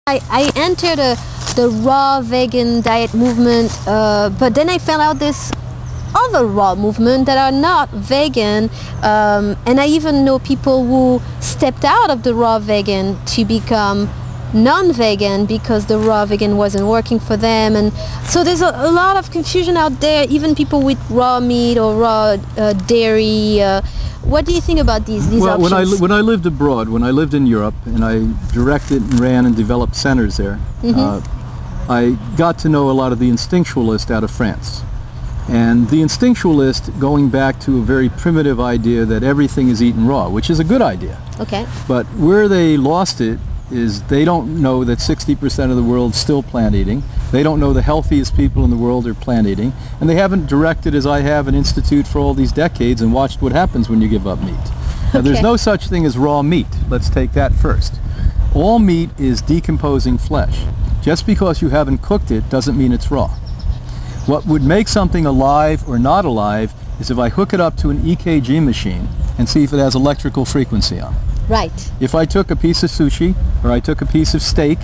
I entered the raw vegan diet movement, but then I found out this other raw movement that are not vegan, and I even know people who stepped out of the raw vegan to become non-vegan because the raw vegan wasn't working for them. And so there's a lot of confusion out there, even people with raw meat or raw dairy. What do you think about these options? When I lived abroad, when I lived in Europe, and I directed and ran and developed centers there, I got to know a lot of the instinctualists out of France. And the instinctualist, going back to a very primitive idea that everything is eaten raw, which is a good idea. Okay. But where they lost it is they don't know that 60% of the world's still plant eating. They don't know the healthiest people in the world are plant eating. And they haven't directed, as I have, an institute for all these decades and watched what happens when you give up meat. Now, there's no such thing as raw meat. Let's take that first. All meat is decomposing flesh. Just because you haven't cooked it doesn't mean it's raw. What would make something alive or not alive is if I hook it up to an EKG machine and see if it has electrical frequency on it. Right. If I took a piece of sushi or I took a piece of steak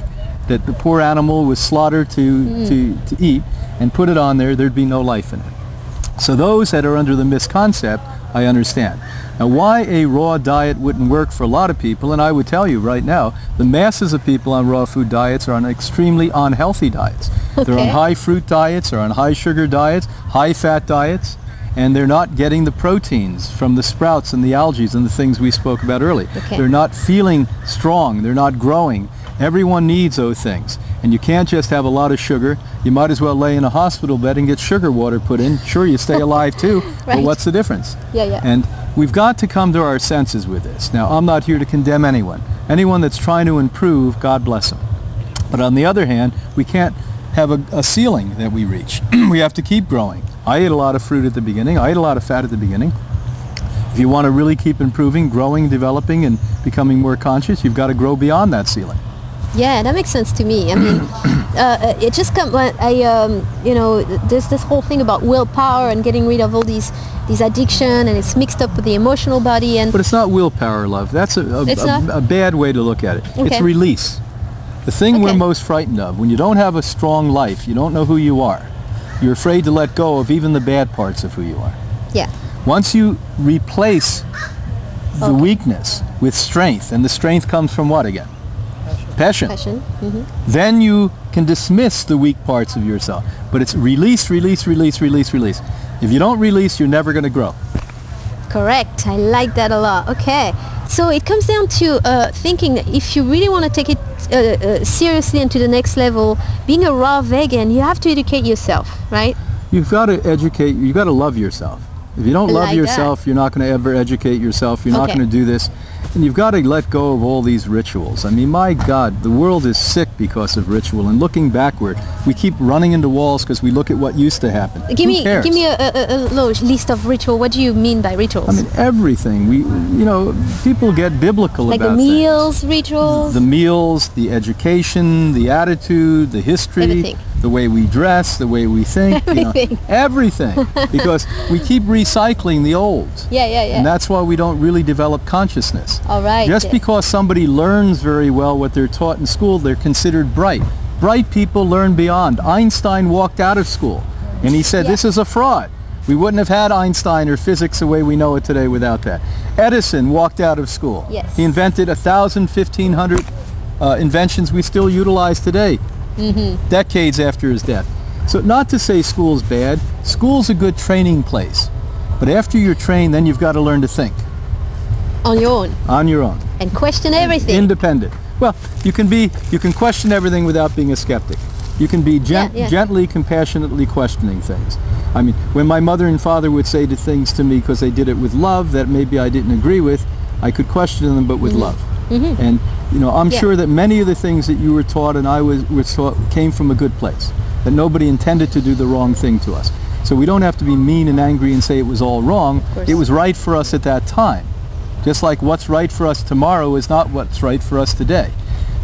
that the poor animal was slaughtered to eat and put it on there, there'd be no life in it. So those that are under the misconcept, I understand. Now, why a raw diet wouldn't work for a lot of people, and I would tell you right now, the masses of people on raw food diets are on extremely unhealthy diets. Okay. They're on high fruit diets, they're on high sugar diets, high fat diets, and they're not getting the proteins from the sprouts and the algae and the things we spoke about earlier. Okay. They're not feeling strong, they're not growing. Everyone needs those things. And you can't just have a lot of sugar. You might as well lay in a hospital bed and get sugar water put in. Sure, you stay alive too, Right. but what's the difference? Yeah. And we've got to come to our senses with this. Now, I'm not here to condemn anyone. Anyone that's trying to improve, God bless them. But on the other hand, we can't have a ceiling that we reach. We have to keep growing. I ate a lot of fruit at the beginning. I ate a lot of fat at the beginning. If you want to really keep improving, growing, developing, and becoming more conscious, you've got to grow beyond that ceiling. Yeah, that makes sense to me. I mean, it just comes. You know, there's this whole thing about willpower and getting rid of all these addiction, and it's mixed up with the emotional body. But it's not willpower, love. That's a bad way to look at it. Okay. It's release. The thing we're most frightened of, when you don't have a strong life, you don't know who you are. You're afraid to let go of even the bad parts of who you are. Yeah. Once you replace the weakness with strength, and the strength comes from what again? Passion. Then you can dismiss the weak parts of yourself. But it's release, release, release, release, release. If you don't release, you're never going to grow. Correct. I like that a lot. Okay. So it comes down to thinking that if you really want to take it seriously and to the next level, being a raw vegan, you have to educate yourself, right? You've got to educate, you've got to love yourself. If you don't love yourself, you're not going to ever educate yourself. You're not going to do this. And you've got to let go of all these rituals. I mean, my God, the world is sick because of ritual. And looking backward, we keep running into walls because we look at what used to happen. Give me a list of ritual. What do you mean by rituals? I mean, everything. You know, people get biblical about things. Like the meals, rituals? The meals, the education, the attitude, the history. Everything. The way we dress, the way we think, everything. You know, everything. Because we keep recycling the old. Yeah. And that's why we don't really develop consciousness. All right. Just because somebody learns very well what they're taught in school, they're considered bright. Bright people learn beyond. Einstein walked out of school and he said, this is a fraud. We wouldn't have had Einstein or physics the way we know it today without that. Edison walked out of school. Yes. He invented 1,000, 1,500 inventions we still utilize today. Decades after his death. So not to say school's bad. School's a good training place. But after you're trained, then you've got to learn to think. On your own. On your own. And question everything. Independent. Well, you can question everything without being a skeptic. You can be gently, compassionately questioning things. I mean, when my mother and father would say things to me because they did it with love that maybe I didn't agree with, I could question them, but with love. And you know, I'm sure that many of the things that you were taught and I was taught came from a good place, that nobody intended to do the wrong thing to us. So we don't have to be mean and angry and say it was all wrong. It was right for us at that time. Just like what's right for us tomorrow is not what's right for us today.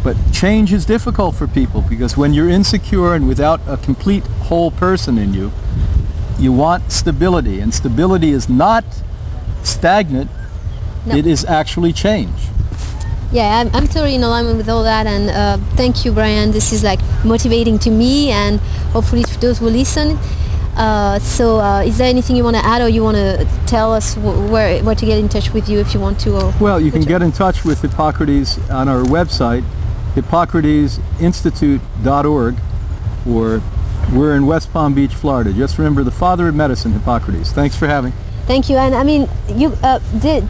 But change is difficult for people because when you're insecure and without a complete whole person in you, you want stability. And stability is not stagnant. No. It is actually change. Yeah, I'm totally in alignment with all that, and thank you, Brian. This is like motivating to me, and hopefully to those who listen. Is there anything you want to add, or you want to tell us where to get in touch with you if you want to? Or well, you can get in touch with Hippocrates on our website, hippocratesinstitute.org, or we're in West Palm Beach, Florida. Just remember, the father of medicine, Hippocrates. Thanks for having. Thank you. And I mean, you did.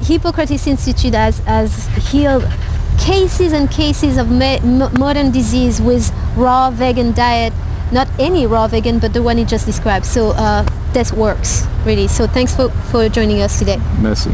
Hippocrates Institute has healed cases and cases of modern disease with raw vegan diet. Not any raw vegan, but the one you just described. So this works, really. So thanks for joining us today. Merci.